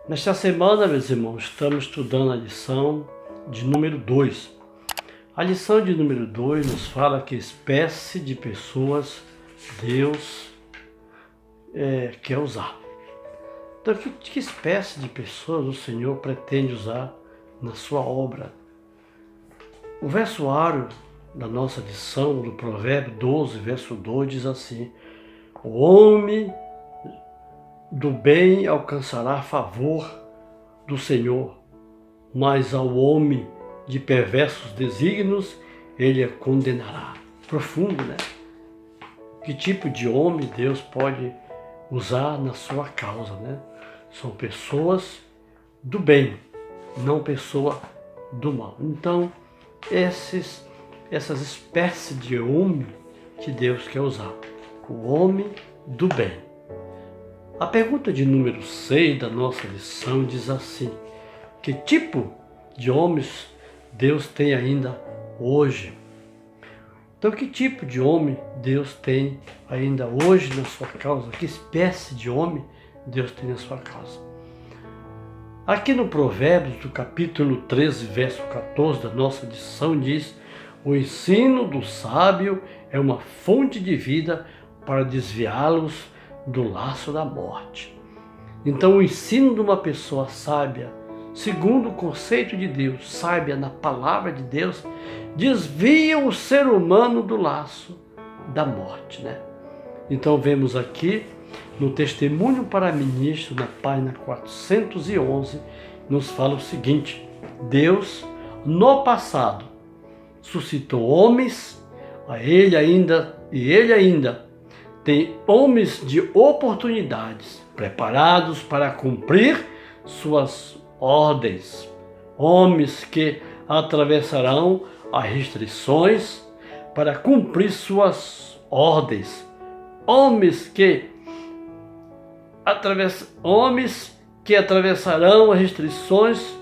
Nesta semana, meus irmãos, estamos estudando a lição de número 2. A lição de número 2 nos fala que espécie de pessoas Deus quer usar. Então, que espécie de pessoas o Senhor pretende usar na sua obra? O versuário da nossa lição, do Provérbio 12, verso 2, diz assim: o homem do bem alcançará favor do Senhor, mas ao homem de perversos desígnios ele a condenará. Profundo, né? Que tipo de homem Deus pode usar na sua causa, né? São pessoas do bem, não pessoa do mal. Então, essas espécies de homem que Deus quer usar, o homem do bem. A pergunta de número 6 da nossa lição diz assim: que tipo de homens Deus tem ainda hoje? Então, que tipo de homem Deus tem ainda hoje na sua causa? Que espécie de homem Deus tem na sua causa? Aqui no Provérbios, do capítulo 13, verso 14 da nossa lição, diz: o ensino do sábio é uma fonte de vida para desviá-los do laço da morte. Então, o ensino de uma pessoa sábia, segundo o conceito de Deus, sábia na palavra de Deus, desvia o ser humano do laço da morte, né? Então, vemos aqui no Testemunho para Ministro, na página 411, nos fala o seguinte: Deus, no passado, suscitou homens, ele ainda tem homens de oportunidades, preparados para cumprir suas ordens, homens que atravessarão as restrições para cumprir suas ordens, homens que atravessarão as restrições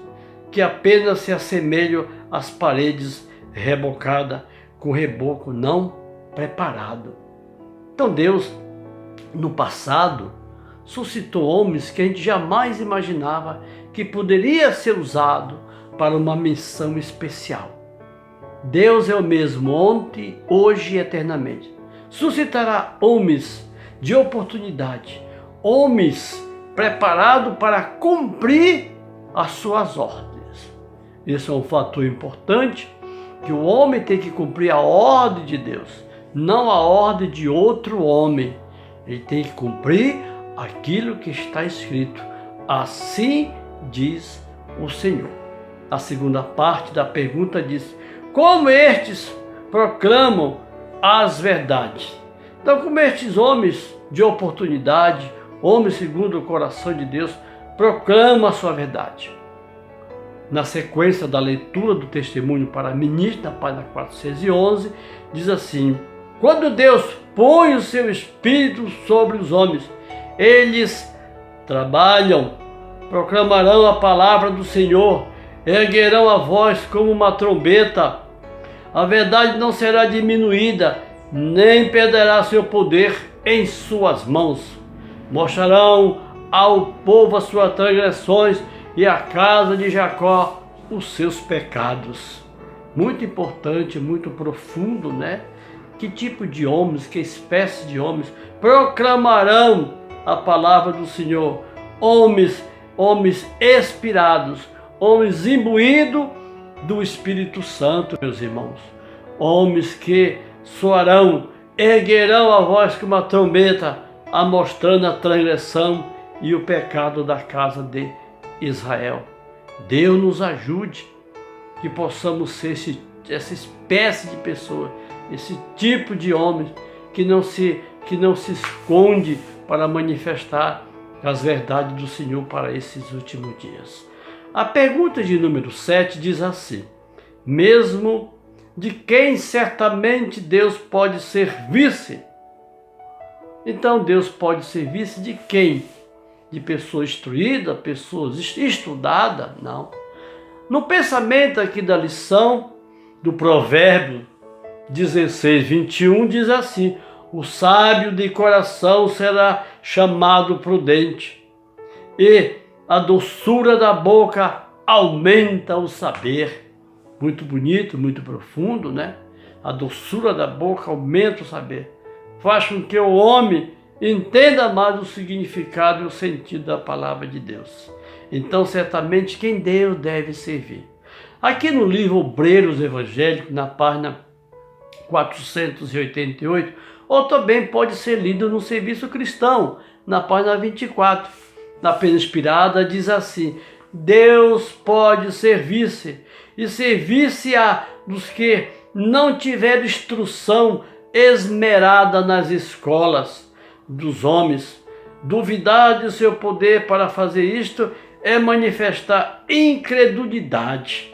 que apenas se assemelham às paredes rebocadas com reboco não preparado. Então Deus, no passado, suscitou homens que a gente jamais imaginava que poderia ser usado para uma missão especial. Deus é o mesmo ontem, hoje e eternamente. Suscitará homens de oportunidade, homens preparados para cumprir as suas ordens. Esse é um fator importante, que o homem tem que cumprir a ordem de Deus, não a ordem de outro homem. Ele tem que cumprir aquilo que está escrito. Assim diz o Senhor. A segunda parte da pergunta diz: como estes proclamam as verdades? Então, como estes homens de oportunidade, homens segundo o coração de Deus, proclamam a sua verdade? Na sequência da leitura do Testemunho para Ministro, na página 411, diz assim: quando Deus põe o seu Espírito sobre os homens, eles trabalham, proclamarão a palavra do Senhor, erguerão a voz como uma trombeta. A verdade não será diminuída, nem perderá seu poder em suas mãos. Mostrarão ao povo as suas transgressões e à casa de Jacó os seus pecados. Muito importante, muito profundo, né? Que tipo de homens, que espécie de homens proclamarão a palavra do Senhor? Homens inspirados, homens imbuídos do Espírito Santo, meus irmãos. Homens que soarão, erguerão a voz como uma trombeta, mostrando a transgressão e o pecado da casa de Israel. Deus nos ajude, que possamos ser essa espécie de pessoa, esse tipo de homem que não se esconde para manifestar as verdades do Senhor para esses últimos dias. A pergunta de número 7 diz assim: mesmo de quem certamente Deus pode servir-se? Então, Deus pode servir-se de quem? De pessoa instruída, pessoas estudadas? Não. No pensamento aqui da lição do Provérbio 16, 21, diz assim: o sábio de coração será chamado prudente, e a doçura da boca aumenta o saber. Muito bonito, muito profundo, né? A doçura da boca aumenta o saber. Faz com que o homem entenda mais o significado e o sentido da palavra de Deus. Então, certamente, quem Deus deve servir. Aqui no livro Obreiros Evangélicos, na página 488, ou também pode ser lido no Serviço Cristão, na página 24. Na pena inspirada diz assim: Deus pode servir-se, e servir-se a dos que não tiveram instrução esmerada nas escolas dos homens. Duvidar de seu poder para fazer isto é manifestar incredulidade,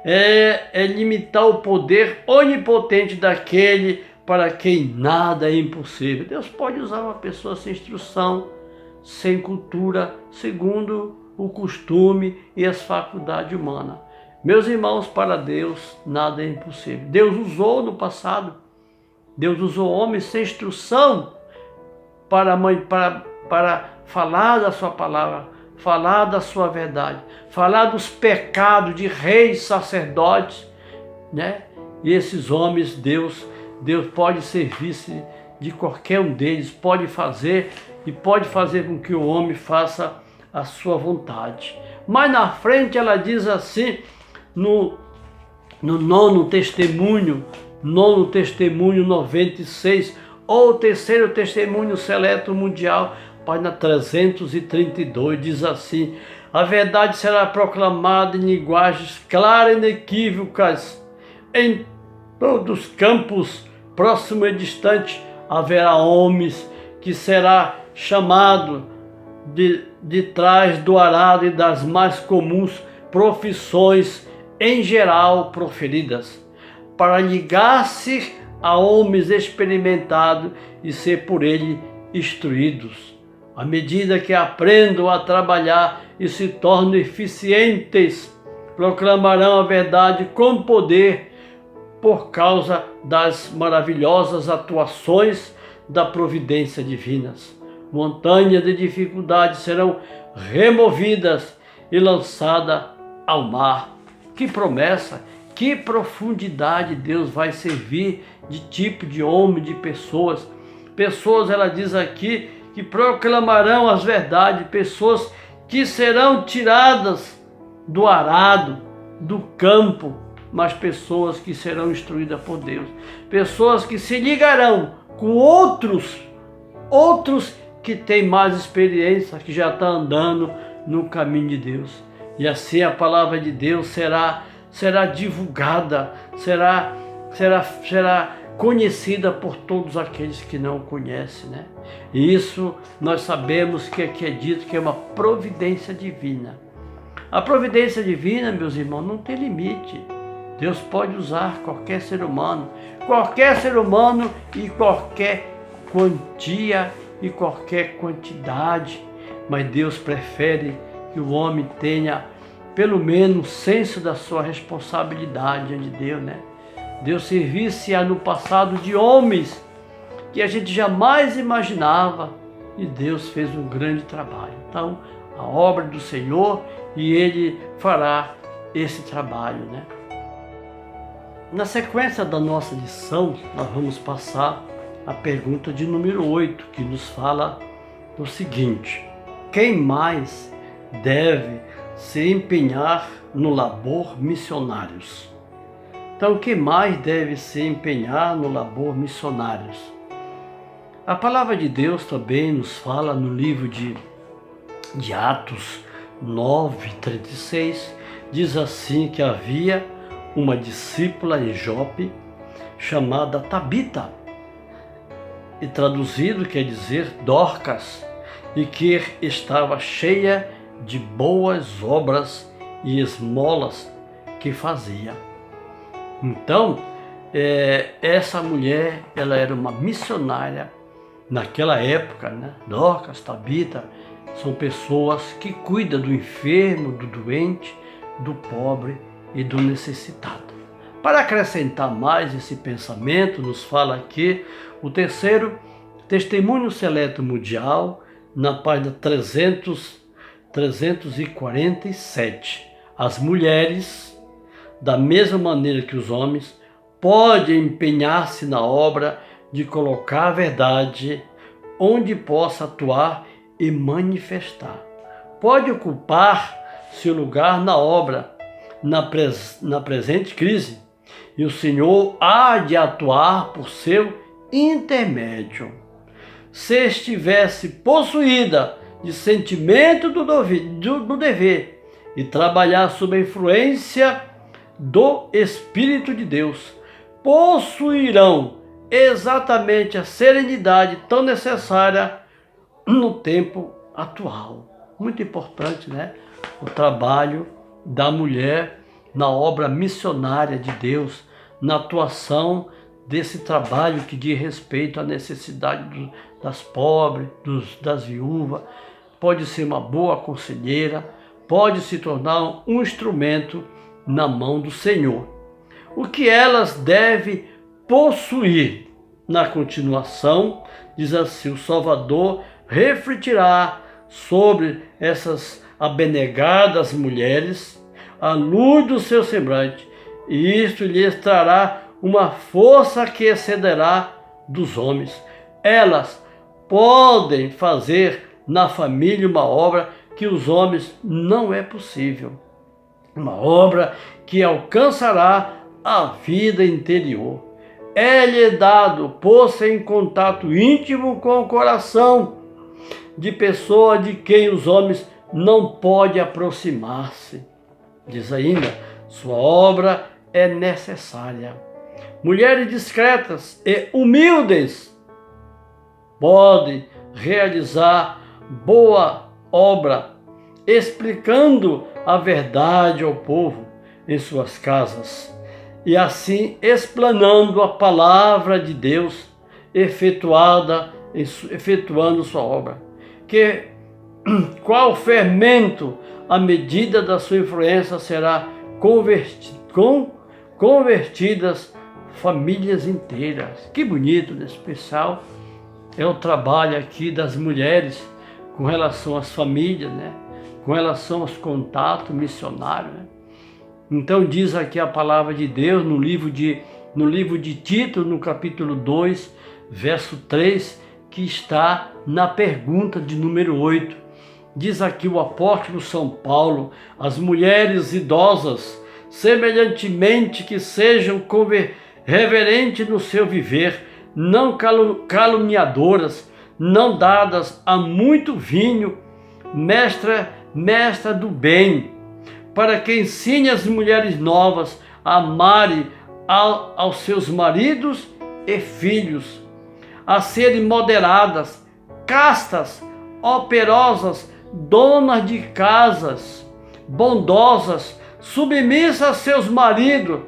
é limitar o poder onipotente daquele para quem nada é impossível. Deus pode usar uma pessoa sem instrução, sem cultura, segundo o costume e as faculdades humanas. Meus irmãos, para Deus nada é impossível. Deus usou no passado, Deus usou homens sem instrução para falar da sua palavra, falar da sua verdade, falar dos pecados de reis, sacerdotes, né? E esses homens, Deus pode servir-se de qualquer um deles, pode fazer e pode fazer com que o homem faça a sua vontade. Mas na frente ela diz assim, no nono testemunho 96, ou terceiro testemunho seleto mundial, página 332, diz assim: a verdade será proclamada em linguagens claras e inequívocas em todos os campos, próximo e distante. Haverá homens que será chamado de trás do arado e das mais comuns profissões em geral proferidas, para ligar-se a homens experimentados e ser por ele instruídos. À medida que aprendam a trabalhar e se tornam eficientes, proclamarão a verdade com poder por causa das maravilhosas atuações da providência divinas. Montanhas de dificuldades serão removidas e lançadas ao mar. Que promessa, que profundidade Deus vai servir de tipo de homem, de pessoas. Pessoas, ela diz aqui, que proclamarão as verdades, pessoas que serão tiradas do arado, do campo, mas pessoas que serão instruídas por Deus. Pessoas que se ligarão com outros que têm mais experiência, que já estão andando no caminho de Deus. E assim a palavra de Deus será divulgada, será conhecida por todos aqueles que não o conhecem, né? E isso nós sabemos que aqui é dito que é uma providência divina. A providência divina, meus irmãos, não tem limite. Deus pode usar qualquer ser humano e qualquer quantia e qualquer quantidade, mas Deus prefere que o homem tenha pelo menos senso da sua responsabilidade diante de Deus, né? Deus servisse no passado de homens que a gente jamais imaginava, e Deus fez um grande trabalho. Então, a obra do Senhor, e Ele fará esse trabalho, né? Na sequência da nossa lição, nós vamos passar a pergunta de número 8, que nos fala o seguinte: quem mais deve se empenhar no labor missionários? Então, quem mais deve se empenhar no labor missionários? A palavra de Deus também nos fala no livro de Atos 9:36, diz assim que havia uma discípula em Jope chamada Tabita, e traduzido quer dizer Dorcas, e que estava cheia de boas obras e esmolas que fazia. Então, essa mulher, ela era uma missionária naquela época, né? Dorcas, Tabita, são pessoas que cuidam do enfermo, do doente, do pobre e do necessitado. Para acrescentar mais esse pensamento, nos fala aqui o terceiro testemunho seleto mundial, na página 347. As mulheres, da mesma maneira que os homens, podem empenhar-se na obra de colocar a verdade onde possa atuar e manifestar. Pode ocupar seu lugar na obra, na presente crise, e o Senhor há de atuar por seu intermédio. Se estivesse possuída de sentimento do dever e trabalhar sob a influência do Espírito de Deus, possuirão exatamente a serenidade tão necessária no tempo atual. Muito importante, né? O trabalho da mulher na obra missionária de Deus, na atuação desse trabalho que diz respeito à necessidade das pobres, das viúvas. Pode ser uma boa conselheira, pode se tornar um instrumento na mão do Senhor. O que elas devem possuir? Na continuação, diz assim: o Salvador refletirá sobre essas abnegadas mulheres à luz do seu semblante, e isto lhes trará uma força que excederá dos homens. Elas podem fazer na família uma obra que os homens não é possível, uma obra que alcançará a vida interior. É-lhe dado pôr-se em contato íntimo com o coração de pessoa de quem os homens não podem aproximar-se. Diz ainda, sua obra é necessária. Mulheres discretas e humildes podem realizar boa obra, explicando a verdade ao povo em suas casas, e assim explanando a palavra de Deus, efetuando sua obra. Qual fermento, à medida da sua influência, será convertidas famílias inteiras. Que bonito, né? Especial é o trabalho aqui das mulheres com relação às famílias, né? Com relação aos contatos missionários, né? Então diz aqui a palavra de Deus no livro de Tito, no capítulo 2, verso 3, que está na pergunta de número 8. Diz aqui o apóstolo São Paulo: as mulheres idosas, semelhantemente que sejam reverentes no seu viver, não caluniadoras, não dadas a muito vinho, mestra do bem, para que ensine as mulheres novas a amarem aos seus maridos e filhos, a serem moderadas, castas, operosas, donas de casas, bondosas, submissas a seus maridos,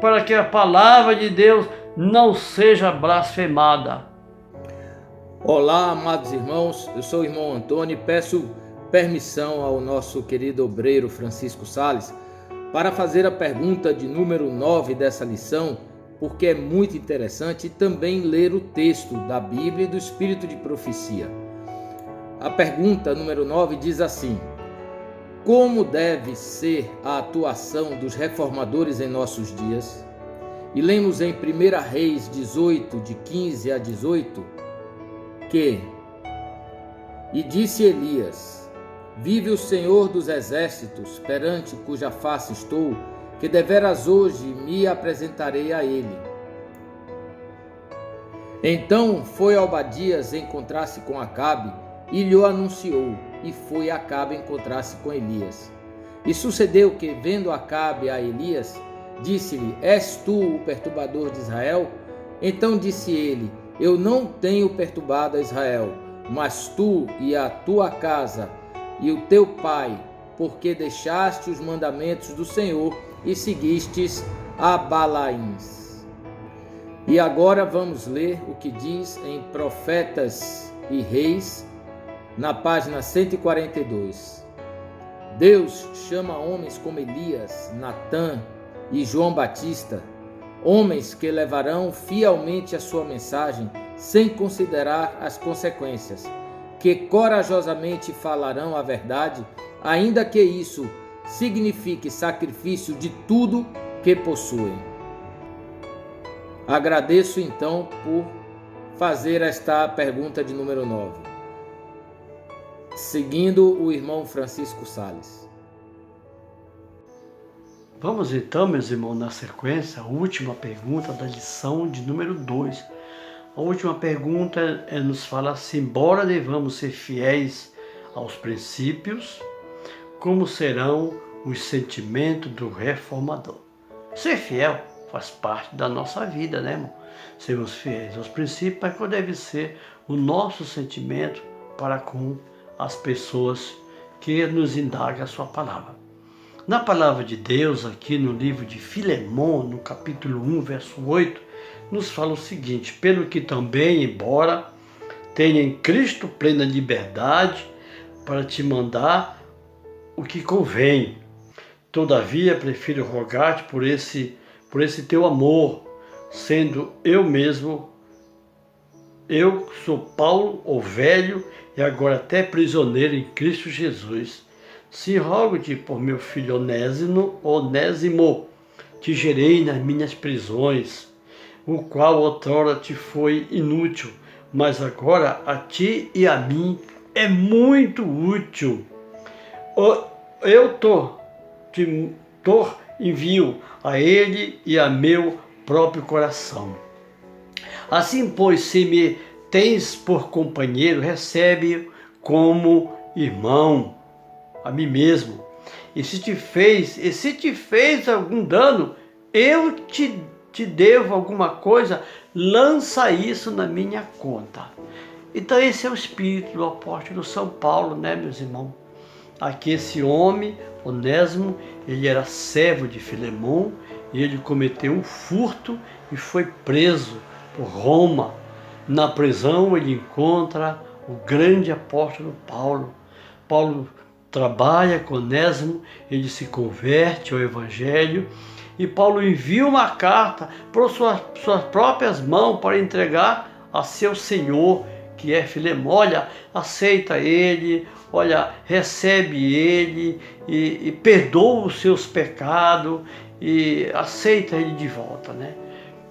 para que a palavra de Deus não seja blasfemada. Olá, amados irmãos, eu sou o irmão Antônio e peço permissão ao nosso querido obreiro Francisco Sales para fazer a pergunta de número 9 dessa lição, porque é muito interessante, e também ler o texto da Bíblia e do Espírito de Profecia. A pergunta número 9 diz assim: como deve ser a atuação dos reformadores em nossos dias? E lemos em 1 Reis 18, de 15 a 18, que: e disse Elias: vive o Senhor dos exércitos, perante cuja face estou, que deveras hoje me apresentarei a ele. Então foi Obadias encontrar-se com Acabe e lhe anunciou, e foi Acabe encontrar-se com Elias. E sucedeu que, vendo Acabe a Elias, disse-lhe: és tu o perturbador de Israel? Então disse ele: eu não tenho perturbado a Israel, mas tu e a tua casa e o teu pai, porque deixaste os mandamentos do Senhor e seguistes a Balaíns. E agora vamos ler o que diz em Profetas e Reis, na página 142. Deus chama homens como Elias, Natã e João Batista, homens que levarão fielmente a sua mensagem sem considerar as consequências, que corajosamente falarão a verdade ainda que isso signifique sacrifício de tudo que possuem. Agradeço então por fazer esta pergunta de número 9. Seguindo o irmão Francisco Sales. Vamos então, meus irmãos, na sequência, a última pergunta da lição de número 2. A última pergunta nos fala assim: embora devamos ser fiéis aos princípios, como serão os sentimentos do reformador? Ser fiel faz parte da nossa vida, né, irmão? Sermos fiéis aos princípios, mas qual deve ser o nosso sentimento para com as pessoas que nos indagam a sua palavra? Na palavra de Deus, aqui no livro de Filemão, no capítulo 1, verso 8, nos fala o seguinte: pelo que também, embora tenha em Cristo plena liberdade para te mandar o que convém, todavia prefiro rogar-te por esse teu amor, sendo eu mesmo, eu sou Paulo, o velho, e agora até prisioneiro em Cristo Jesus. Se rogo-te por meu filho Onésimo, te gerei nas minhas prisões, o qual outrora te foi inútil, mas agora a ti e a mim é muito útil. Eu te envio a ele e a meu próprio coração. Assim, pois, se me tens por companheiro, recebe como irmão a mim mesmo. E se te fez algum dano, eu te devo alguma coisa, lança isso na minha conta. Então esse é o espírito do apóstolo São Paulo, né, meus irmãos? Aqui esse homem, Onésimo, ele era servo de Filemão, e ele cometeu um furto e foi preso por Roma. Na prisão ele encontra o grande apóstolo Paulo. Paulo trabalha com Onésimo, ele se converte ao Evangelho, e Paulo envia uma carta por suas próprias mãos para entregar a seu senhor, que é Filemão. Olha, aceita ele, olha, recebe ele e perdoa os seus pecados e aceita ele de volta, né?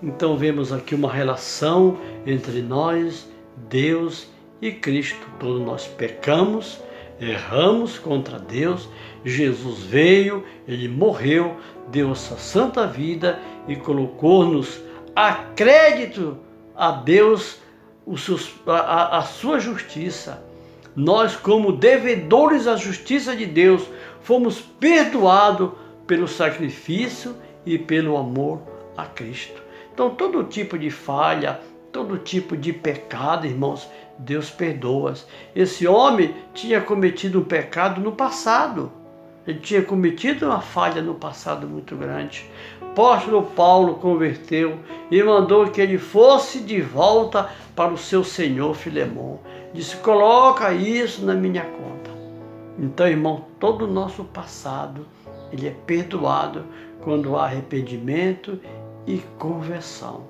Então vemos aqui uma relação entre nós, Deus e Cristo. Todos nós pecamos, erramos contra Deus. Jesus veio, ele morreu, deu essa santa vida e colocou-nos a crédito a Deus a sua justiça. Nós, como devedores à justiça de Deus, fomos perdoados pelo sacrifício e pelo amor a Cristo. Então, todo tipo de falha, todo tipo de pecado, irmãos, Deus perdoa. Esse homem tinha cometido um pecado no passado. Ele tinha cometido uma falha no passado muito grande. O apóstolo Paulo converteu e mandou que ele fosse de volta para o seu senhor Filemão. Disse: coloca isso na minha conta. Então, irmão, todo o nosso passado, ele é perdoado quando há arrependimento e conversão.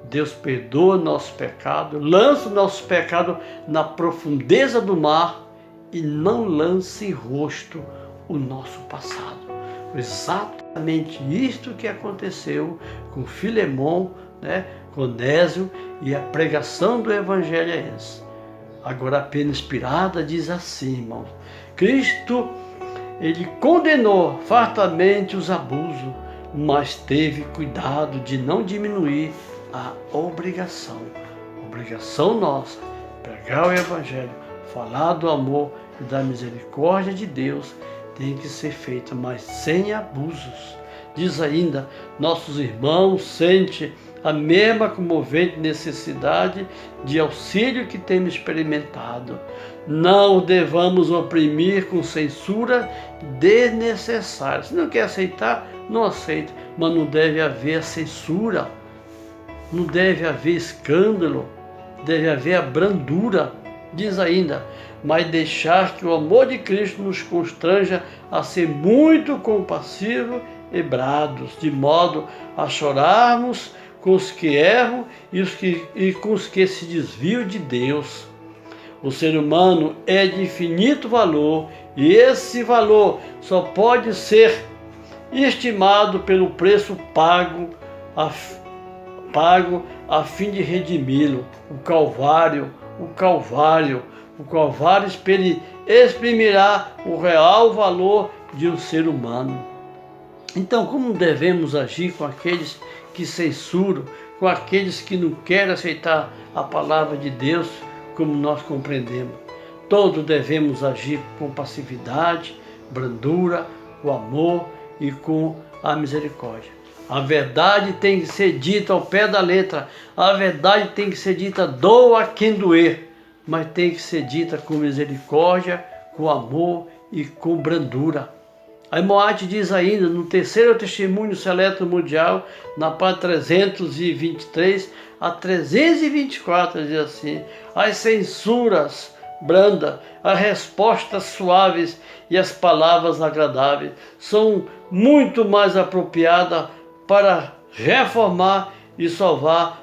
Deus perdoa nosso pecado, lança o nosso pecado na profundeza do mar e não lança em rosto o nosso passado. Exatamente isto que aconteceu com Filemão, né, com Onésimo, e a pregação do Evangelho é essa. Agora a pena inspirada diz assim, irmãos: Cristo, ele condenou fartamente os abusos, mas teve cuidado de não diminuir a obrigação nossa, pregar o Evangelho, falar do amor e da misericórdia de Deus, tem que ser feita, mas sem abusos. Diz ainda: nossos irmãos sentem a mesma comovente necessidade de auxílio que temos experimentado. Não devamos oprimir com censura desnecessária. Se não quer aceitar, não aceita, mas não deve haver censura, não deve haver escândalo, deve haver a brandura. Diz ainda: mas deixar que o amor de Cristo nos constranja a ser muito compassivos e brados, de modo a chorarmos com os que erram e com os que se desviam de Deus. O ser humano é de infinito valor e esse valor só pode ser estimado pelo preço pago a fim de redimi-lo. O Calvário exprimirá o real valor de um ser humano. Então, como devemos agir com aqueles que censuram, com aqueles que não querem aceitar a palavra de Deus como nós compreendemos? Todos devemos agir com passividade, brandura, com amor e com a misericórdia. A verdade tem que ser dita ao pé da letra, a verdade tem que ser dita doa quem doer, mas tem que ser dita com misericórdia, com amor e com brandura. A Moate diz ainda, no terceiro testemunho seleto mundial, na página 323 a 324, diz assim: as censuras brandas, as respostas suaves e as palavras agradáveis são muito mais apropriadas para reformar e salvar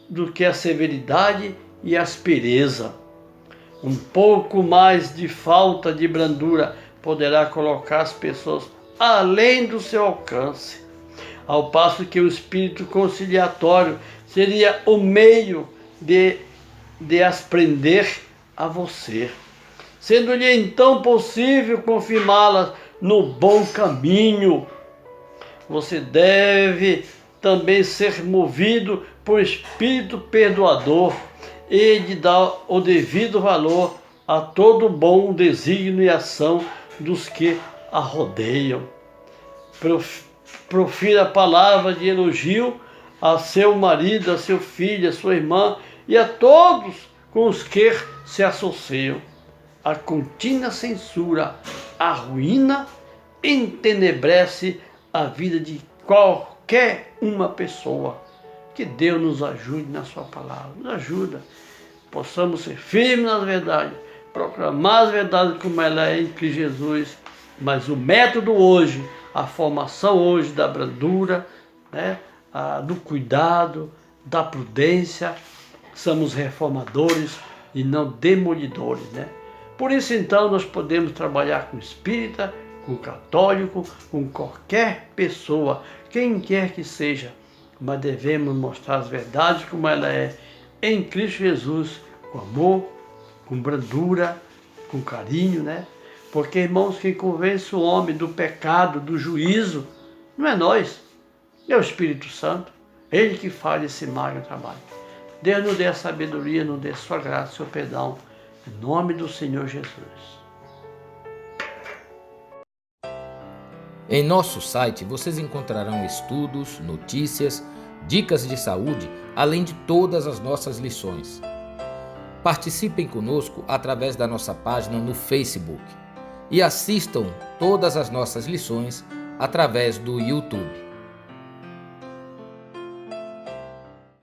do que a severidade e a aspereza. Um pouco mais de falta de brandura poderá colocar as pessoas além do seu alcance, ao passo que o espírito conciliatório seria o meio de as prender a você, sendo-lhe então possível confirmá-las no bom caminho. Você deve também ser movido por espírito perdoador e de dar o devido valor a todo bom desígnio e ação dos que a rodeiam. Profira a palavra de elogio a seu marido, a seu filho, a sua irmã e a todos com os que se associam. A contínua censura arruína, entenebrece a vida de qualquer uma pessoa. Que Deus nos ajude na sua palavra, nos ajuda, possamos ser firmes nas verdades, proclamar as verdades como ela é em Cristo Jesus, mas o método hoje, a formação hoje da brandura, do cuidado, da prudência, somos reformadores e não demolidores, Por isso então nós podemos trabalhar com espírita, com católico, com qualquer pessoa, quem quer que seja, mas devemos mostrar as verdades como ela é em Cristo Jesus, com amor, com brandura, com carinho, Porque, irmãos, quem convence o homem do pecado, do juízo, não é nós, é o Espírito Santo, ele que faz esse magno trabalho. Deus nos dê a sabedoria, nos dê a sua graça, seu perdão, em nome do Senhor Jesus. Em nosso site vocês encontrarão estudos, notícias, dicas de saúde, além de todas as nossas lições. Participem conosco através da nossa página no Facebook e assistam todas as nossas lições através do YouTube.